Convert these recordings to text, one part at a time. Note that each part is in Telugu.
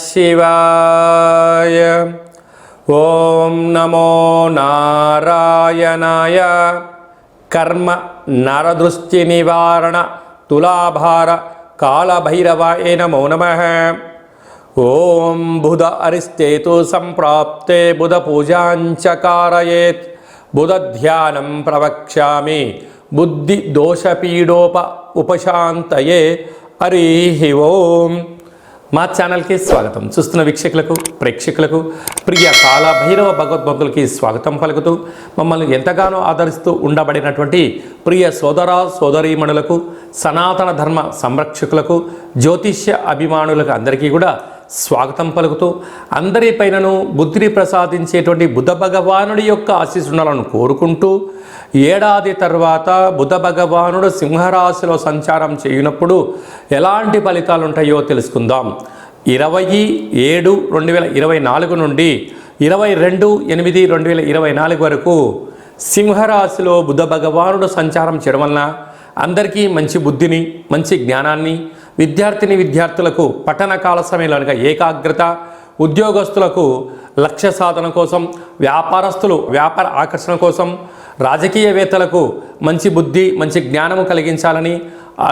శివాయ. ఓం నమో నారాయణాయ. కర్మ నరదృష్టి నివారణ తులాభార కాళభైరవాయ నమో నమః. ఓం బుధ అరిష్టేతు సంప్రాప్తే బుధ పూజాంచ కారయేత్. బుధ ధ్యానం ప్రవక్ష్యామి బుద్ధి దోషపీడోప ఉపశాంతయే. హరి ఓం. మా ఛానల్కి స్వాగతం. చూస్తున్న వీక్షకులకు ప్రేక్షకులకు ప్రియ కాళభైరవ భగవద్భక్తులకి స్వాగతం పలుకుతూ మమ్మల్ని ఎంతగానో ఆదరిస్తూ ఉండబడినటువంటి ప్రియ సోదర సోదరీమణులకు సనాతన ధర్మ సంరక్షకులకు జ్యోతిష్య అభిమానులకు అందరికీ కూడా స్వాగతం పలుకుతూ అందరిపైనను బుద్ధిని ప్రసాదించేటువంటి బుధ భగవానుడి యొక్క ఆశీస్సులను కోరుకుంటూ ఏడాది తర్వాత బుధ భగవానుడు సింహరాశిలో సంచారం చేయనప్పుడు ఎలాంటి ఫలితాలు ఉంటాయో తెలుసుకుందాం. 27/7/2024 నుండి 22/8/2024 వరకు సింహరాశిలో బుధ భగవానుడు సంచారం చేయడం వలన అందరికీ మంచి బుద్ధిని మంచి జ్ఞానాన్ని, విద్యార్థులకు పఠన కాల సమయంలో ఏకాగ్రత, ఉద్యోగస్తులకు లక్ష్య సాధన కోసం, వ్యాపారస్తులు వ్యాపార ఆకర్షణ కోసం, రాజకీయవేత్తలకు మంచి బుద్ధి మంచి జ్ఞానము కలిగించాలని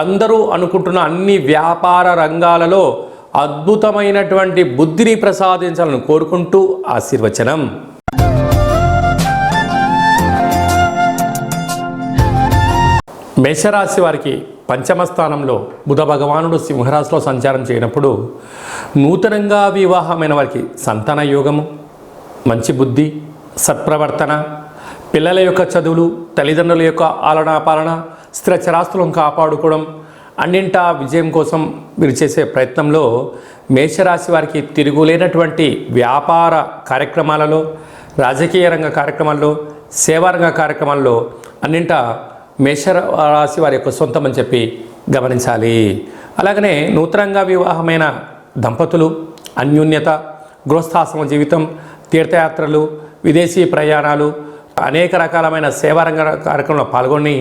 అందరూ అనుకుంటున్న అన్ని వ్యాపార రంగాలలో అద్భుతమైనటువంటి బుద్ధిని ప్రసాదించాలని కోరుకుంటూ ఆశీర్వచనం. మేషరాశి వారికి పంచమ స్థానంలో బుధ భగవానుడు సింహరాశిలో సంచారం చేయనప్పుడు నూతనంగా వివాహమైన వారికి సంతాన యోగము, మంచి బుద్ధి, సత్ప్రవర్తన, పిల్లల యొక్క చదువులు, తల్లిదండ్రుల యొక్క ఆలనా పాలన, స్థిర చరాస్తులను కాపాడుకోవడం, అన్నింటా విజయం కోసం మీరు చేసే ప్రయత్నంలో మేషరాశి వారికి తిరుగులేనటువంటి వ్యాపార కార్యక్రమాలలో, రాజకీయ రంగ కార్యక్రమాల్లో, సేవారంగ కార్యక్రమాల్లో అన్నింటా మేషరాశి వారి యొక్క సొంతం అని చెప్పి గమనించాలి. అలాగనే నూతనంగా వివాహమైన దంపతులు అన్యోన్యత, గృహస్థాశ్రమ జీవితం, తీర్థయాత్రలు, విదేశీ ప్రయాణాలు, అనేక రకాలమైన సేవారంగ కార్యక్రమంలో పాల్గొని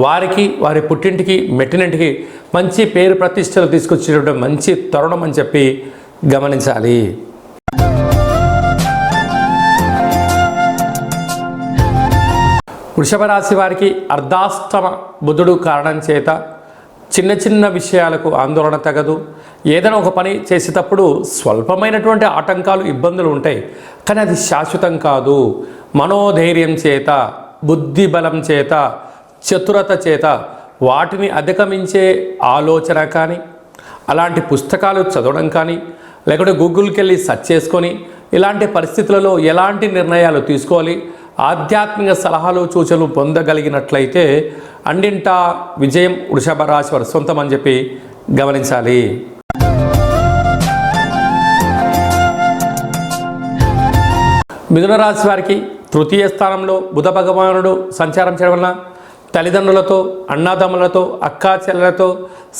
వారికి వారి పుట్టింటికి మెట్టినింటికి మంచి పేరు ప్రతిష్టలు తీసుకొచ్చేటువంటి మంచి తరుణం అని చెప్పి గమనించాలి. వృషభ రాశి వారికి అర్ధాష్టమ బుధుడు కారణం చేత చిన్న చిన్న విషయాలకు ఆందోళన తగదు. ఏదైనా ఒక పని చేసేటప్పుడు స్వల్పమైనటువంటి ఆటంకాలు, ఇబ్బందులు ఉంటాయి, కానీ అది శాశ్వతం కాదు. మనోధైర్యం చేత, బుద్ధి బలం చేత, చతురత చేత వాటిని అధిగమించే ఆలోచన కానీ, అలాంటి పుస్తకాలు చదవడం కానీ, లేకుంటే గూగుల్కి వెళ్ళి సెర్చ్ చేసుకొని ఇలాంటి పరిస్థితులలో ఎలాంటి నిర్ణయాలు తీసుకోవాలి, ఆధ్యాత్మిక సలహాలు సూచనలు పొందగలిగినట్లయితే అన్నింటా విజయం వృషభ రాశి వారి సొంతం అని చెప్పి గమనించాలి. మిథున రాశి వారికి తృతీయ స్థానంలో బుధ భగవానుడు సంచారం చేయడం వలన తల్లిదండ్రులతో, అన్నాదమ్ములతో, అక్కా చెల్లెలతో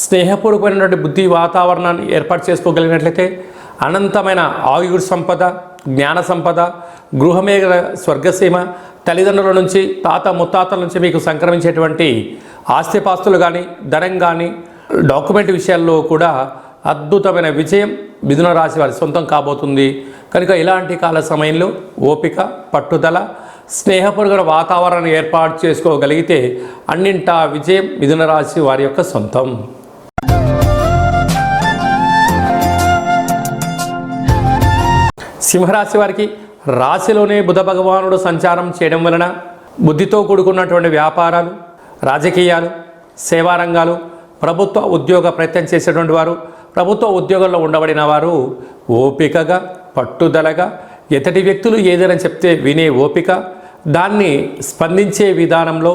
స్నేహపూర్వకమైనటువంటి బుద్ధి వాతావరణాన్ని ఏర్పాటు చేసుకోగలిగినట్లయితే అనంతమైన ఆయుర్ సంపద, జ్ఞాన సంపద, గృహమే స్వర్గసీమ, తల్లిదండ్రుల నుంచి, తాత ముత్తాతల నుంచి మీకు సంక్రమించేటువంటి ఆస్తిపాస్తులు కానీ, ధనం కానీ, డాక్యుమెంట్ విషయాల్లో కూడా అద్భుతమైన విజయం మిథున రాశి వారి సొంతం కాబోతుంది. కనుక ఇలాంటి కాల సమయంలో ఓపిక, పట్టుదల, స్నేహపూర్వక వాతావరణాన్ని ఏర్పాటు చేసుకోగలిగితే అన్నింటా విజయం మిథున రాశి వారి యొక్క సొంతం. సింహరాశి వారికి రాశిలోనే బుధ భగవానుడు సంచారం చేయడం వలన బుద్ధితో కూడుకున్నటువంటి వ్యాపారాలు, రాజకీయాలు, సేవారంగాలు, ప్రభుత్వ ఉద్యోగ ప్రయత్నం చేసేటువంటి వారు, ప్రభుత్వ ఉద్యోగంలో ఉండబడిన వారు ఓపికగా, పట్టుదలగా, ఎతటి వ్యక్తులు ఏదైనా చెప్తే వినే ఓపిక, దాన్ని స్పందించే విధానంలో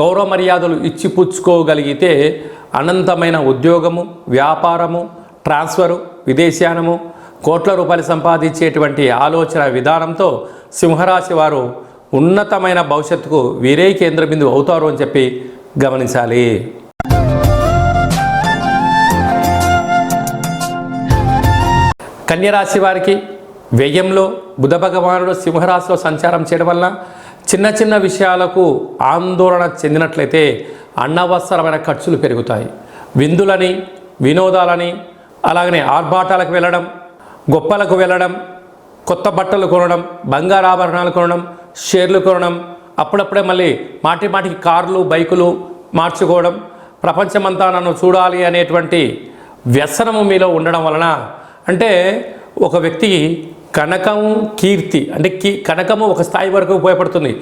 గౌరవ మర్యాదలు ఇచ్చిపుచ్చుకోగలిగితే అనంతమైన ఉద్యోగము, వ్యాపారము, ట్రాన్స్ఫరు, విదేశానము, కోట్ల రూపాయలు సంపాదించేటువంటి ఆలోచన విధానంతో సింహరాశి వారు ఉన్నతమైన భవిష్యత్తుకు వీరే కేంద్ర బిందువు అవుతారు అని చెప్పి గమనించాలి. కన్యరాశి వారికి వ్యయంలో బుధ భగవానుడు సింహరాశిలో సంచారం చేయడం వల్ల చిన్న చిన్న విషయాలకు ఆందోళన చెందినట్లయితే అనవసరమైన ఖర్చులు పెరుగుతాయి. విందులని, వినోదాలని, అలాగనే ఆర్భాటాలకు వెళ్ళడం, గొప్పలకు వెళ్ళడం, కొత్త బట్టలు కొనడం, బంగారు ఆభరణాలు కొనడం, షేర్లు కొనడం, అప్పుడప్పుడే మళ్ళీ మాటికి కార్లు బైకులు మార్చుకోవడం, ప్రపంచమంతా నన్ను చూడాలి అనేటువంటి వ్యసనము మీలో ఉండడం వలన, అంటే ఒక వ్యక్తికి కనకము కీర్తి అంటే కనకము ఒక స్థాయి వరకు ఉపయోగపడుతుంది.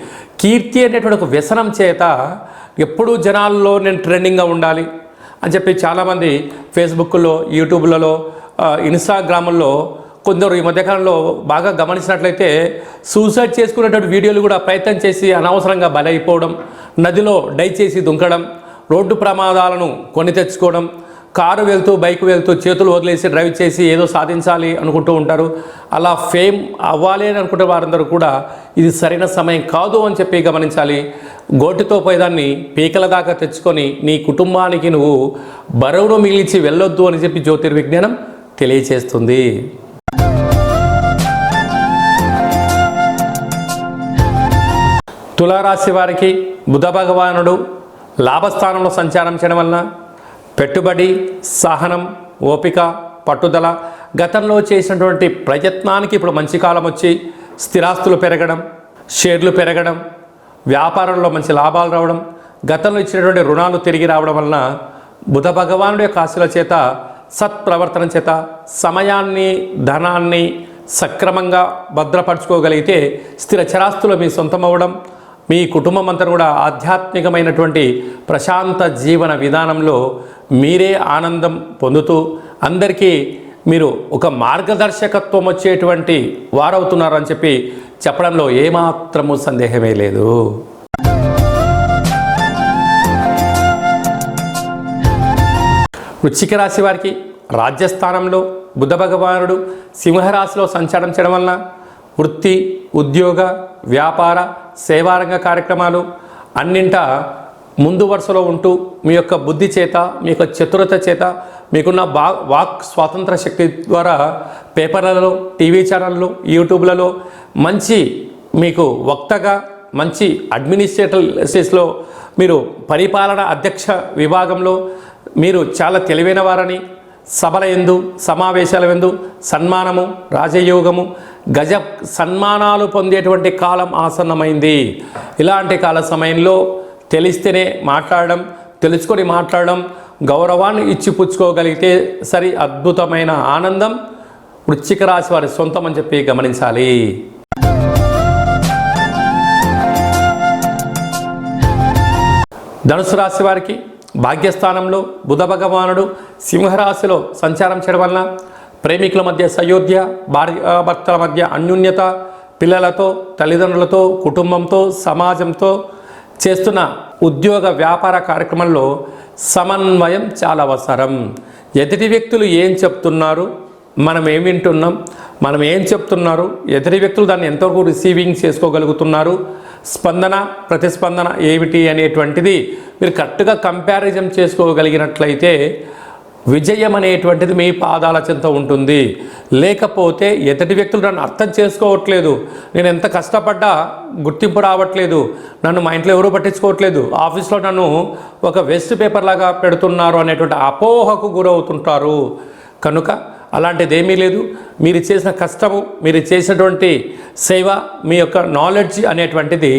కీర్తి అనేటువంటి ఒక వ్యసనం చేత ఎప్పుడూ జనాల్లో నేను ట్రెండింగ్గా ఉండాలి అని చెప్పి చాలామంది ఫేస్బుక్లో, యూట్యూబ్లలో, ఇన్స్టాగ్రాముల్లో కొందరు ఈ మధ్యకాలంలో బాగా గమనించినట్లయితే సూసైడ్ చేసుకునేటువంటి వీడియోలు కూడా ప్రయత్నం చేసి అనవసరంగా బలైపోవడం, నదిలో డై చేసి దుంకడం, రోడ్డు ప్రమాదాలను కొని తెచ్చుకోవడం, కారు వెళ్తూ బైక్ వెళ్తూ చేతులు వదిలేసి డ్రైవ్ చేసి ఏదో సాధించాలి అనుకుంటూ ఉంటారు. అలా ఫేమ్ అవ్వాలి అని అనుకుంటే వారందరూ కూడా ఇది సరైన సమయం కాదు అని చెప్పి గమనించాలి. గోటితో పోయేదాన్ని పీకల దాకా తెచ్చుకొని నీ కుటుంబానికి నువ్వు బరువును మిగిల్చి వెళ్ళొద్దు అని చెప్పి జ్యోతిర్విజ్ఞానం తెలియచేస్తుంది. తులారాశి వారికి బుధ భగవానుడు లాభస్థానంలో సంచారం చేయడం వలన పెట్టుబడి, సహనం, ఓపిక, పట్టుదల, గతంలో చేసినటువంటి ప్రయత్నానికి ఇప్పుడు మంచి కాలం వచ్చి స్థిరాస్తులు పెరగడం, షేర్లు పెరగడం, వ్యాపారంలో మంచి లాభాలు రావడం, గతంలో ఇచ్చినటువంటి రుణాలు తిరిగి రావడం వలన బుధ భగవానుడి యొక్క ఆశల చేత, సత్ప్రవర్తన చేత సమయాన్ని, ధనాన్ని సక్రమంగా భద్రపరచుకోగలిగితే స్థిర చరాస్తులు మీ సొంతం అవ్వడం, మీ కుటుంబం అంతా కూడా ఆధ్యాత్మికమైనటువంటి ప్రశాంత జీవన విధానంలో మీరే ఆనందం పొందుతూ అందరికీ మీరు ఒక మార్గదర్శకత్వం వచ్చేటువంటి వారవుతున్నారని చెప్పి చెప్పడంలో ఏమాత్రము సందేహమే లేదు. వృశ్చిక రాశి వారికి రాజ్యస్థానంలో బుధ భగవానుడు సింహరాశిలో సంచారం చేయడం వలన వృత్తి, ఉద్యోగ, వ్యాపార, సేవారంగ కార్యక్రమాలు అన్నింటా ముందు వరుసలో ఉంటూ మీ యొక్క బుద్ధి చేత, మీ యొక్క చతురత చేత, మీకున్న వాక్ స్వాతంత్ర శక్తి ద్వారా పేపర్లలో, టీవీ ఛానళ్ళు, యూట్యూబ్లలో మంచి మీకు వక్తగా, మంచి అడ్మినిస్ట్రేటివ్స్లో, మీరు పరిపాలన అధ్యక్ష విభాగంలో మీరు చాలా తెలివైన వారని, సభల యందు, సమావేశాల యందు సన్మానము, రాజయోగము, గజ సన్మానాలు పొందేటువంటి కాలం ఆసన్నమైంది. ఇలాంటి కాల సమయంలో తెలిస్తేనే మాట్లాడడం, తెలుసుకొని మాట్లాడడం, గౌరవాన్ని ఇచ్చి పుచ్చుకోగలిగితే సరి అద్భుతమైన ఆనందం వృశ్చిక రాశి వారి సొంతం అని చెప్పి గమనించాలి. ధనుసు రాశి వారికి భాగ్యస్థానంలో బుధ భగవానుడు సింహరాశిలో సంచారం చేయడం వలన ప్రేమికుల మధ్య సయోధ్య, భార్యాభర్తల మధ్య అన్యోన్యత, పిల్లలతో, తల్లిదండ్రులతో, కుటుంబంతో, సమాజంతో చేస్తున్న ఉద్యోగ వ్యాపార కార్యక్రమంలో సమన్వయం చాలా అవసరం. ఎదుటి వ్యక్తులు ఏం చెప్తున్నారు, మనం ఏం వింటున్నాం, మనం ఏం చెప్తున్నారు, ఎదుటి వ్యక్తులు దాన్ని ఎంతవరకు రిసీవింగ్ చేసుకోగలుగుతున్నారు, స్పందన, ప్రతిస్పందన ఏమిటి అనేటువంటిది మీరు కరెక్ట్గా కంపారిజన్ చేసుకోగలిగినట్లయితే విజయం అనేటువంటిది మీ పాదాల చెంత ఉంటుంది. లేకపోతే ఎదుటి వ్యక్తులు నన్ను అర్థం చేసుకోవట్లేదు, నేను ఎంత కష్టపడ్డా గుర్తింపు రావట్లేదు, నన్ను మా ఇంట్లో ఎవరూ పట్టించుకోవట్లేదు, ఆఫీస్లో నన్ను ఒక వేస్ట్ పేపర్ లాగా పెడుతున్నారు అనేటువంటి అపోహకు గురవుతుంటారు. కనుక అలాంటిదేమీ లేదు. మీరు చేసిన కష్టము, మీరు చేసినటువంటి సేవ, మీ యొక్క నాలెడ్జ్ అనేటువంటిది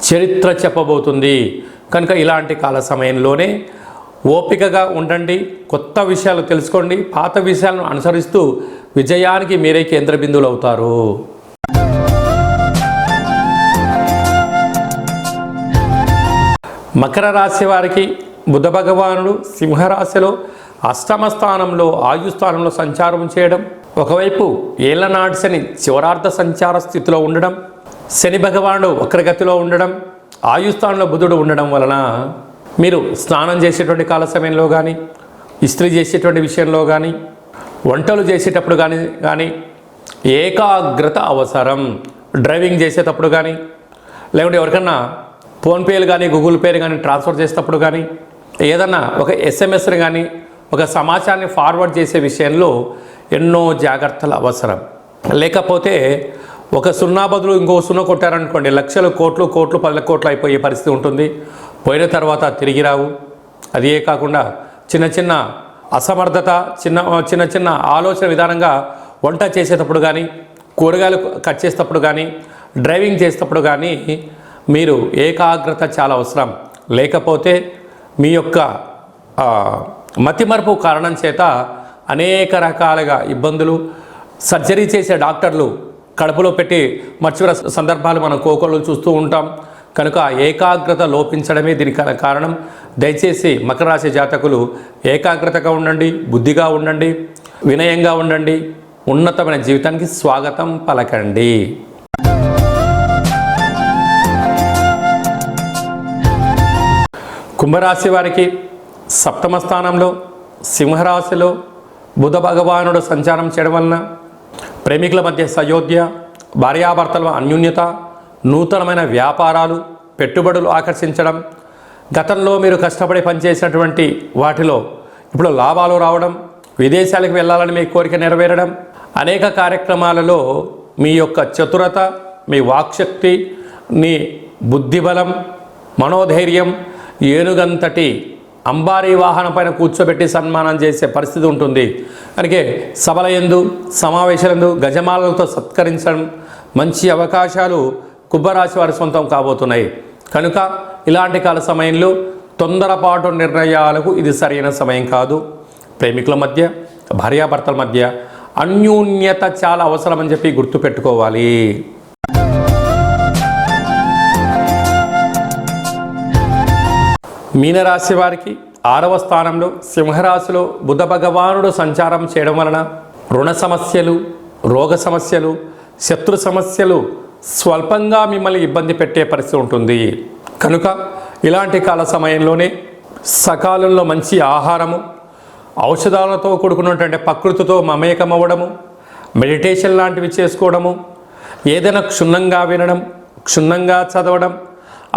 చరిత్ర చెప్పబోతుంది. కనుక ఇలాంటి కాల సమయంలోనే ఓపికగా ఉండండి, కొత్త విషయాలు తెలుసుకోండి, పాత విషయాలను అనుసరిస్తూ విజయానికి మీరే కేంద్ర బిందువులు అవుతారు. మకర రాశి వారికి బుధ భగవానుడు సింహరాశిలో అష్టమ స్థానంలో, ఆయుస్థానంలో సంచారం చేయడం, ఒకవైపు ఏళ్లనాటి శని చివరార్థ సంచార స్థితిలో ఉండడం, శని భగవానుడు వక్రగతిలో ఉండడం, ఆయుస్థానంలో బుధుడు ఉండడం వలన మీరు స్నానం చేసేటువంటి కాల సమయంలో కానీ, ఇస్త్రీ చేసేటువంటి విషయంలో కానీ, వంటలు చేసేటప్పుడు కానీ ఏకాగ్రత అవసరం. డ్రైవింగ్ చేసేటప్పుడు కానీ, లేకుంటే ఎవరికన్నా ఫోన్పేలు కానీ, గూగుల్ పేలు కానీ ట్రాన్స్ఫర్ చేసేటప్పుడు కానీ, ఏదన్నా ఒక ఎస్ఎంఎస్ని కానీ, ఒక సమాచారాన్ని ఫార్వర్డ్ చేసే విషయంలో ఎన్నో జాగ్రత్తలు అవసరం. లేకపోతే ఒక సున్నా బదులు ఇంకో సున్నా కొట్టారనుకోండి, లక్షలు, కోట్లు, 10 కోట్లు అయిపోయే పరిస్థితి ఉంటుంది. పోయిన తర్వాత తిరిగి రావు. అదే కాకుండా చిన్న చిన్న అసమర్థత, చిన్న ఆలోచన విధానంగా వంట చేసేటప్పుడు కానీ, కూరగాయలు కట్ చేసేటప్పుడు కానీ, డ్రైవింగ్ చేసేటప్పుడు కానీ మీరు ఏకాగ్రత చాలా అవసరం. లేకపోతే మీ యొక్క మతిమరుపు కారణం చేత అనేక రకాలుగా ఇబ్బందులు, సర్జరీ చేసే డాక్టర్లు కడుపులో పెట్టి మర్చిపోయిన సందర్భాలు మనం కోకొల్లు చూస్తూ ఉంటాం. కనుక ఏకాగ్రత లోపించడమే దీనికి కారణం. దయచేసి మకర రాశి జాతకులు ఏకాగ్రతగా ఉండండి, బుద్ధిగా ఉండండి, వినయంగా ఉండండి, ఉన్నతమైన జీవితానికి స్వాగతం పలకండి. కుంభరాశి వారికి సప్తమ స్థానంలో సింహరాశిలో బుధ భగవానుడు సంచారం చేయడం వలన ప్రేమికుల మధ్య సయోధ్య, భార్యాభర్తల అన్యోన్యత, నూతనమైన వ్యాపారాలు, పెట్టుబడులు ఆకర్షించడం, గతంలో మీరు కష్టపడి పనిచేసినటువంటి వాటిలో ఇప్పుడు లాభాలు రావడం, విదేశాలకు వెళ్ళాలని మీ కోరిక నెరవేరడం, అనేక కార్యక్రమాలలో మీ యొక్క చతురత, మీ వాక్శక్తి, మీ బుద్ధిబలం, మనోధైర్యం ఏనుగంతటి అంబారీ వాహనం పైన కూర్చోబెట్టి సన్మానం చేసే పరిస్థితి ఉంటుంది. అందుకే సభల యందు, సమావేశాలందు గజమాలలతో సత్కరించడం, మంచి అవకాశాలు కుంభరాశి వారి సొంతం కాబోతున్నాయి. కనుక ఇలాంటి కాల సమయంలో తొందరపాటు నిర్ణయాలకు ఇది సరైన సమయం కాదు. ప్రేమికుల మధ్య, భార్యాభర్తల మధ్య అన్యోన్యత చాలా అవసరమని చెప్పి గుర్తుపెట్టుకోవాలి. మీనరాశి వారికి 6వ స్థానంలో సింహరాశిలో బుధ భగవానుడు సంచారం చేయడం వలన రుణ సమస్యలు, రోగ సమస్యలు, శత్రు సమస్యలు స్వల్పంగా మిమ్మల్ని ఇబ్బంది పెట్టే పరిస్థితి ఉంటుంది. కనుక ఇలాంటి కాల సమయంలోనే సకాలంలో మంచి ఆహారము, ఔషధాలతో కూడుకున్నటువంటి ప్రకృతితో మమేకమవ్వడము, మెడిటేషన్ లాంటివి చేసుకోవడము, ఏదైనా క్షుణ్ణంగా వినడం, క్షుణ్ణంగా చదవడం,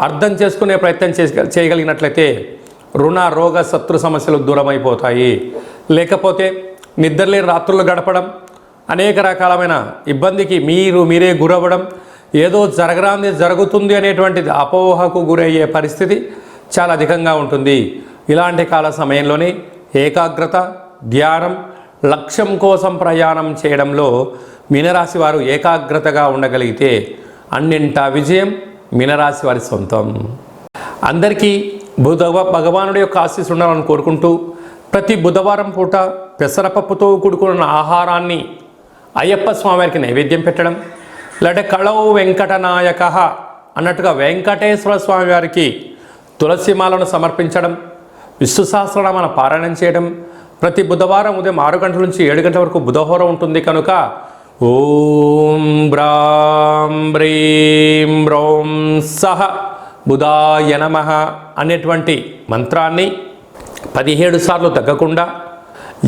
అర్థం చేసుకునే ప్రయత్నం చేయగలిగినట్లయితే రుణ, రోగ, శత్రు సమస్యలు దూరమైపోతాయి. లేకపోతే నిద్రలేని రాత్రులు గడపడం, అనేక రకాలమైన ఇబ్బందికి మీరే గురవ్వడం, ఏదో జరగరాంది జరుగుతుంది అనేటువంటిది అపోహకు గురయ్యే పరిస్థితి చాలా అధికంగా ఉంటుంది. ఇలాంటి కాల సమయంలోనే ఏకాగ్రత, ధ్యానం, లక్ష్యం కోసం ప్రయాణం చేయడంలో మీనరాశి వారు ఏకాగ్రతగా ఉండగలిగితే అన్నింటా విజయం మీనరాశి వారి సొంతం. అందరికీ భగవానుడి యొక్క ఆశీస్సు ఉండాలని కోరుకుంటూ ప్రతి బుధవారం పూట పెసరపప్పుతో కూడుకున్న ఆహారాన్ని అయ్యప్ప స్వామివారికి నైవేద్యం పెట్టడం, లేదంటే కళవు వెంకటనాయక అన్నట్టుగా వెంకటేశ్వర స్వామి వారికి తులసిమాలను సమర్పించడం, విష్ణు సహస్రనామాల పారాయణం చేయడం. ప్రతి బుధవారం ఉదయం 6 గంటల నుంచి 7 గంటల వరకు బుధహోర ఉంటుంది. కనుక ఓం బ్రాం బ్రీం బ్రౌం సహ బుధాయ నమః అనేటువంటి మంత్రాన్ని 17 సార్లు తగ్గకుండా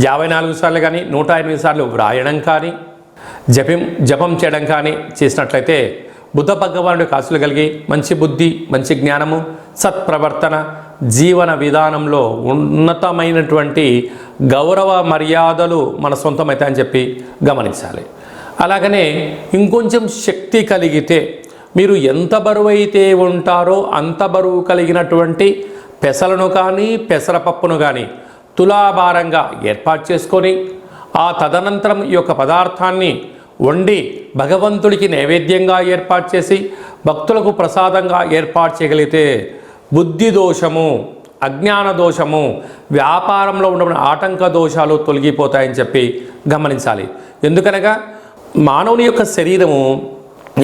54 సార్లు కానీ 108 సార్లు వ్రాయడం కానీ జపం చేయడం కానీ చేసినట్లయితే బుధ భగవానుడి ఆశీస్సులు కలిగి మంచి బుద్ధి, మంచి జ్ఞానము, సత్ప్రవర్తన, జీవన విధానంలో ఉన్నతమైనటువంటి గౌరవ మర్యాదలు మన సొంతమవుతాయని చెప్పి గమనించాలి. అలాగనే ఇంకొంచెం శక్తి కలిగితే మీరు ఎంత బరువు అయితే ఉంటారో అంత బరువు కలిగినటువంటి పెసలను కానీ పెసరపప్పును కానీ తులాభారంగా ఏర్పాటు చేసుకొని ఆ తదనంతరం ఈ యొక్క పదార్థాన్ని వండి భగవంతుడికి నైవేద్యంగా ఏర్పాటు చేసి భక్తులకు ప్రసాదంగా ఏర్పాటు చేయగలిగితే బుద్ధి దోషము, అజ్ఞాన దోషము, వ్యాపారంలో ఉన్న ఆటంక దోషాలు తొలగిపోతాయని చెప్పి గమనించాలి. ఎందుకనగా మానవుని యొక్క శరీరము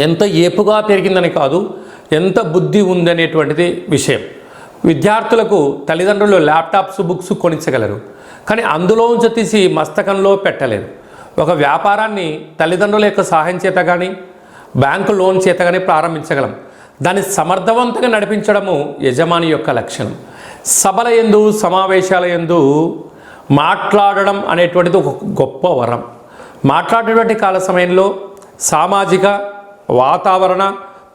ఎంత ఏపుగా పెరిగిందని కాదు, ఎంత బుద్ధి ఉందనేటువంటిది విషయం. విద్యార్థులకు తల్లిదండ్రులు ల్యాప్టాప్స్, బుక్స్ కొనిచ్చగలరు, కానీ అందులోంచి తీసి మస్తకంలో పెట్టలేరు. ఒక వ్యాపారాన్ని తల్లిదండ్రుల యొక్క సహాయం చేత కానీ బ్యాంకు లోన్ చేత కానీ ప్రారంభించగలం. దాన్ని సమర్థవంతంగా నడిపించడము యజమాని యొక్క లక్షణం. సభల యందు, సమావేశాల యందు మాట్లాడడం అనేటువంటిది ఒక గొప్ప వరం. మాట్లాడేటువంటి కాల సమయంలో సామాజిక వాతావరణ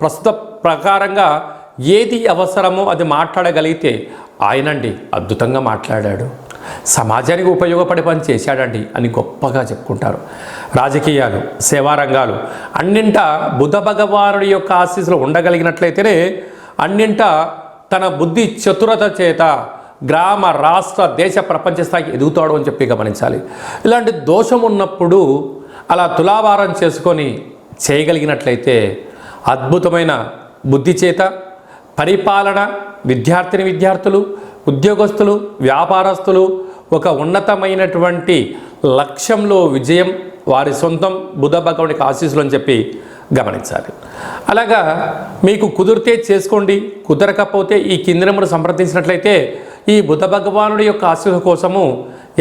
ప్రస్తుత ప్రకారంగా ఏది అవసరమో అది మాట్లాడగలిగితే ఆయనండి అద్భుతంగా మాట్లాడాడు, సమాజానికి ఉపయోగపడే పని చేశాడండి అని గొప్పగా చెప్పుకుంటారు. రాజకీయాలు, సేవారంగాలు అన్నింటా బుధ భగవానుడి యొక్క ఆశీస్సులు ఉండగలిగినట్లయితేనే అన్నింటా తన బుద్ధి చతురత చేత గ్రామ, రాష్ట్ర, దేశ, ప్రపంచ స్థాయికి ఎదుగుతాడు అని చెప్పి గమనించాలి. ఇలాంటి దోషం ఉన్నప్పుడు అలా తులాభారం చేసుకొని చేయగలిగినట్లయితే అద్భుతమైన బుద్ధి చేత పరిపాలన, విద్యార్థులు, ఉద్యోగస్తులు, వ్యాపారస్తులు ఒక ఉన్నతమైనటువంటి లక్ష్యంలో విజయం వారి సొంతం బుధ భగవానికి ఆశీస్సులు అని చెప్పి గమనించాలి. అలాగా మీకు కుదిరితే చేసుకోండి, కుదరకపోతే ఈ కింది నెంబర్ సంప్రదించినట్లయితే ఈ బుధ భగవానుడి యొక్క ఆశీస్సుల కోసము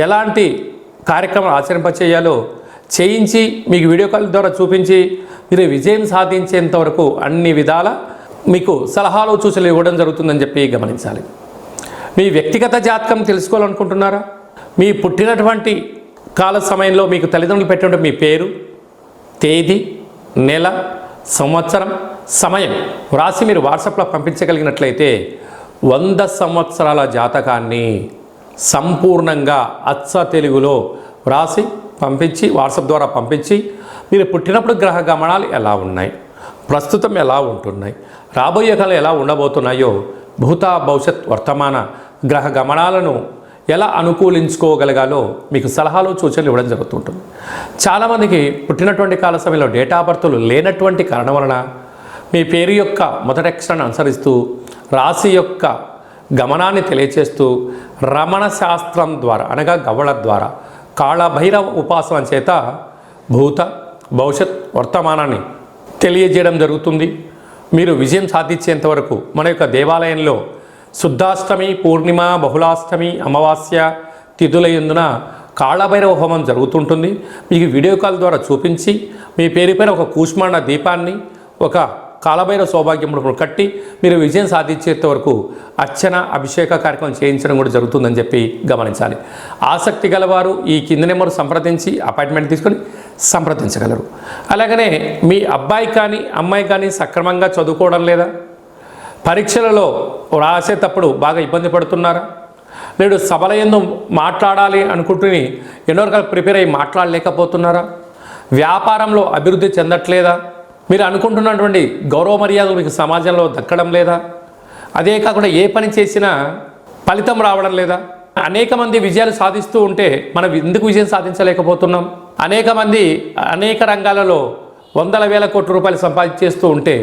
ఎలాంటి కార్యక్రమాలు ఆచరింపచేయాలో చేయించి మీకు వీడియో కాల్ ద్వారా చూపించి మీరు విజయం సాధించేంత వరకు అన్ని విధాల మీకు సలహాలు సూచనలు ఇవ్వడం జరుగుతుందని చెప్పి గమనించాలి. మీ వ్యక్తిగత జాతకం తెలుసుకోవాలనుకుంటున్నారా? మీ పుట్టినటువంటి కాల సమయంలో మీకు తల్లిదండ్రులు పెట్టిన మీ పేరు, తేదీ, నెల, సంవత్సరం, సమయం వ్రాసి మీరు వాట్సాప్లో పంపించగలిగినట్లయితే 100 సంవత్సరాల జాతకాన్ని సంపూర్ణంగా అచ్చ తెలుగులో వ్రాసి పంపించి వాట్సాప్ ద్వారా పంపించి మీరు పుట్టినప్పుడు గ్రహ గమనాలు ఎలా ఉన్నాయి, ప్రస్తుతం ఎలా ఉంటున్నాయి, రాబోయే కాలం ఎలా ఉండబోతున్నాయో, భూత భవిష్యత్ వర్తమాన గ్రహ గమనాలను ఎలా అనుకూలించుకోగలగాలో మీకు సలహాలు సూచనలు ఇవ్వడం జరుగుతుంటుంది. చాలామందికి పుట్టినటువంటి కాల సమయంలో డేటా ఆఫ్ బర్త్లు లేనటువంటి కారణం వలన మీ పేరు యొక్క మొదటి అక్షరాన్ని అనుసరిస్తూ రాశి యొక్క గమనాన్ని తెలియచేస్తూ రమణ శాస్త్రం ద్వారా అనగా గవ్వళ ద్వారా కాళభైరవ ఉపాసన చేత భూత భవిష్యత్ వర్తమానాన్ని తెలియజేయడం జరుగుతుంది. మీరు విజయం సాధించేంత వరకు మన యొక్క దేవాలయంలో శుద్ధాష్టమి, పూర్ణిమ, బహుళాష్టమి, అమావాస్య తిథుల యందున కాళభైరవ హోమం జరుగుతుంటుంది. మీకు వీడియో కాల్ ద్వారా చూపించి మీ పేరుపైన ఒక కూష్మాండ దీపాన్ని, ఒక కాళభైరవ సౌభాగ్యమును కట్టి మీరు విజయం సాధించేంత వరకు అర్చన, అభిషేక కార్యక్రమం చేయించడం కూడా జరుగుతుందని చెప్పి గమనించాలి. ఆసక్తి గలవారు ఈ కింది నెంబర్ సంప్రదించి అపాయింట్మెంట్ తీసుకొని సంప్రదించగలరు. అలాగనే మీ అబ్బాయి కానీ అమ్మాయి కానీ సక్రమంగా చదువుకోవడం లేదా? పరీక్షలలో రాసేటప్పుడు బాగా ఇబ్బంది పడుతున్నారా? లేడు సభల యందు మాట్లాడాలి అనుకుంటుని ఎన్నో రకాల ప్రిపేర్ అయ్యి మాట్లాడలేకపోతున్నారా? వ్యాపారంలో అభివృద్ధి చెందట్లేదా? మీరు అనుకుంటున్నటువంటి గౌరవ మర్యాదలు మీకు సమాజంలో దక్కడం లేదా? అదే కాకుండా ఏ పని చేసినా ఫలితం రావడం లేదా? అనేక మంది విజయాలు సాధిస్తూ ఉంటే మనం ఎందుకు విజయం సాధించలేకపోతున్నాం? అనేక మంది అనేక రంగాలలో వందల వేల కోట్ల రూపాయలు సంపాదించేస్తూ ఉంటే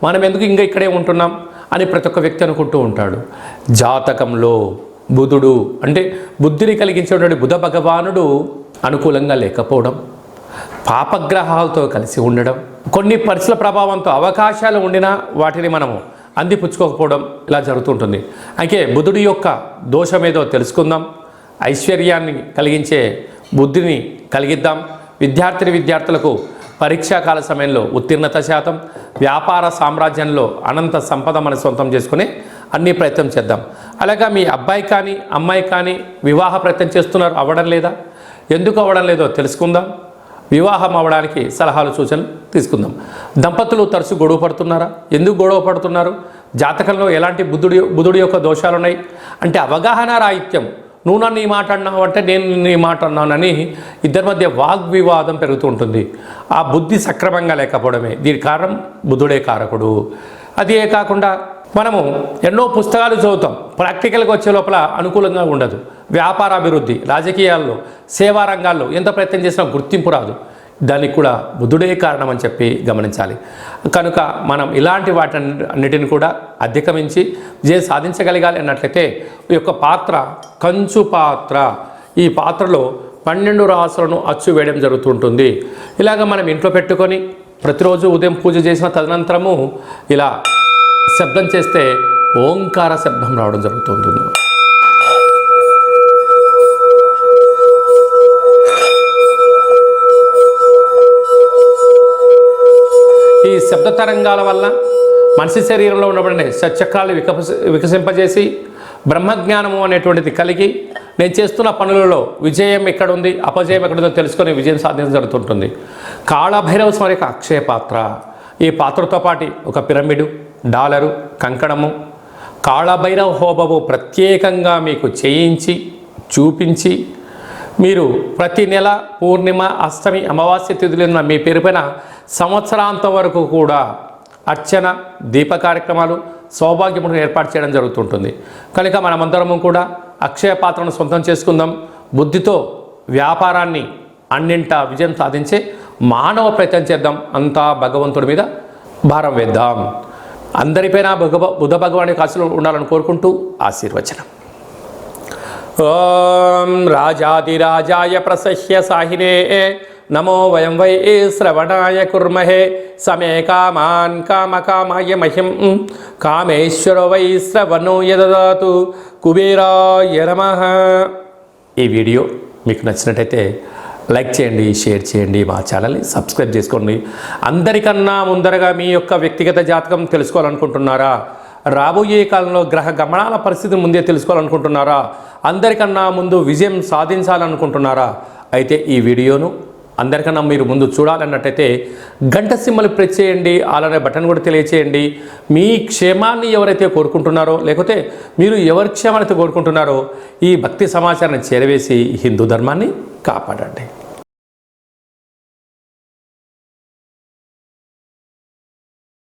మనం ఎందుకు ఇంకా ఇక్కడే ఉంటున్నాం అని ప్రతి ఒక్క వ్యక్తి అనుకుంటూ ఉంటాడు. జాతకంలో బుధుడు అంటే బుద్ధిని కలిగించేటువంటి బుధ భగవానుడు అనుకూలంగా లేకపోవడం, పాపగ్రహాలతో కలిసి ఉండడం, కొన్ని పరిస్థితుల ప్రభావంతో అవకాశాలు ఉండినా వాటిని మనము అందిపుచ్చుకోకపోవడం ఇలా జరుగుతుంటుంది. అయితే బుధుడి యొక్క దోషం ఏదో తెలుసుకుందాం, ఐశ్వర్యాన్ని కలిగించే బుద్ధిని కలిగిద్దాం. విద్యార్థులకు పరీక్షాకాల సమయంలో ఉత్తీర్ణత శాతం, వ్యాపార సామ్రాజ్యంలో అనంత సంపద మన సొంతం చేసుకుని అన్ని ప్రయత్నం చేద్దాం. అలాగా మీ అబ్బాయి కానీ అమ్మాయి కానీ వివాహ ప్రయత్నం చేస్తున్నారు, అవ్వడం లేదా? ఎందుకు అవ్వడం లేదో తెలుసుకుందాం. వివాహం అవ్వడానికి సలహాలు సూచనలు తీసుకుందాం. దంపతులు తరచు గొడవ పడుతున్నారా? ఎందుకు గొడవ పడుతున్నారు? జాతకంలో ఎలాంటి బుధుడి యొక్క దోషాలు ఉన్నాయి అంటే అవగాహన రాహిత్యం. నువ్వు నన్ను ఈ మాట అన్నావు అంటే నేను నీ మాట అన్నానని ఇద్దరి మధ్య వాగ్వివాదం పెరుగుతూ ఉంటుంది. ఆ బుద్ధి సక్రమంగా లేకపోవడమే దీని కారణం. బుధుడే కారకుడు. అదే కాకుండా మనము ఎన్నో పుస్తకాలు చదువుతాం, ప్రాక్టికల్గా వచ్చే లోపల అనుకూలంగా ఉండదు. వ్యాపార అభివృద్ధి, రాజకీయాల్లో, సేవా రంగాల్లో ఎంత ప్రయత్నం చేసినా గుర్తింపు రాదు. దానికి కూడా బుధుడే కారణం అని చెప్పి గమనించాలి. కనుక మనం ఇలాంటి వాటన్నిటిని కూడా అధిగమించి విజయం సాధించగలగాలి అన్నట్లయితే ఈ యొక్క పాత్ర కంచు పాత్ర. ఈ పాత్రలో 12 రాసులను అచ్చు వేయడం జరుగుతుంటుంది. ఇలాగ మనం ఇంట్లో పెట్టుకొని ప్రతిరోజు ఉదయం పూజ చేసిన తదనంతరము ఇలా శబ్దం చేస్తే ఓంకార శబ్దం రావడం జరుగుతుంటుంది. ఈ శబ్ద తరంగాల వల్ల మనిషి శరీరంలో ఉండబడిన చక్రాలు వికసింపజేసి బ్రహ్మజ్ఞానము అనేటువంటిది కలిగి నేను చేస్తున్న పనులలో విజయం ఎక్కడుంది, అపజయం ఎక్కడుందో తెలుసుకొని విజయం సాధించడం జరుగుతుంటుంది. కాళభైరవ స్వామి యొక్క అక్షయ పాత్ర. ఈ పాత్రతో పాటు ఒక పిరమిడు, డాలరు, కంకణము, కాళభైరవ హోమము ప్రత్యేకంగా మీకు చేయించి చూపించి మీరు ప్రతి నెల పూర్ణిమ, అష్టమి, అమావాస్య తిథులున్న మీ పేరుపైన సంవత్సరాంతం వరకు కూడా అర్చన, దీప కార్యక్రమాలు, సౌభాగ్యమును ఏర్పాటు చేయడం జరుగుతుంటుంది. కనుక మనమందరము కూడా అక్షయ పాత్రను సొంతం చేసుకుందాం. బుద్ధితో వ్యాపారాన్ని అన్నింటా విజయం సాధించే మానవ ప్రయత్నం చేద్దాం, అంతా భగవంతుడి మీద భారం వేద్దాం. అందరిపైన బుధ భగవాని ఆశీస్సులు ఉండాలని కోరుకుంటూ ఆశీర్వచనం. ఓం రాజాదిరాజాయ ప్రసహ్య సాహినే నమో వయం వై శ్రవణాయ కుర్మహే సమే కామాన్ కామకామాయ మహిం కామేశ్వర వై శ్రవణో యదదాతు కుబేరాయ నమః. ఈ వీడియో మీకు నచ్చినట్టయితే లైక్ చేయండి, షేర్ చేయండి, మా ఛానల్ని సబ్స్క్రైబ్ చేసుకోండి. అందరికన్నా ముందరగా మీ యొక్క వ్యక్తిగత జాతకం తెలుసుకోవాలనుకుంటున్నారా? రాబోయే కాలంలో గ్రహ గమనాల పరిస్థితిని ముందే తెలుసుకోవాలనుకుంటున్నారా? అందరికన్నా ముందు విజయం సాధించాలనుకుంటున్నారా? అయితే ఈ వీడియోను అందరికన్నా మీరు ముందు చూడాలన్నట్టయితే గంట సింబల్ ప్రెస్ చేయండి, అలానే బటన్ కూడా తెలియచేయండి. మీ క్షేమాన్ని ఎవరైతే కోరుకుంటున్నారో, లేకపోతే మీరు ఎవరి క్షేమాన్ని కోరుకుంటున్నారో ఈ భక్తి సమాచారాన్ని చేరవేసి హిందూ ధర్మాన్ని కాపాడండి.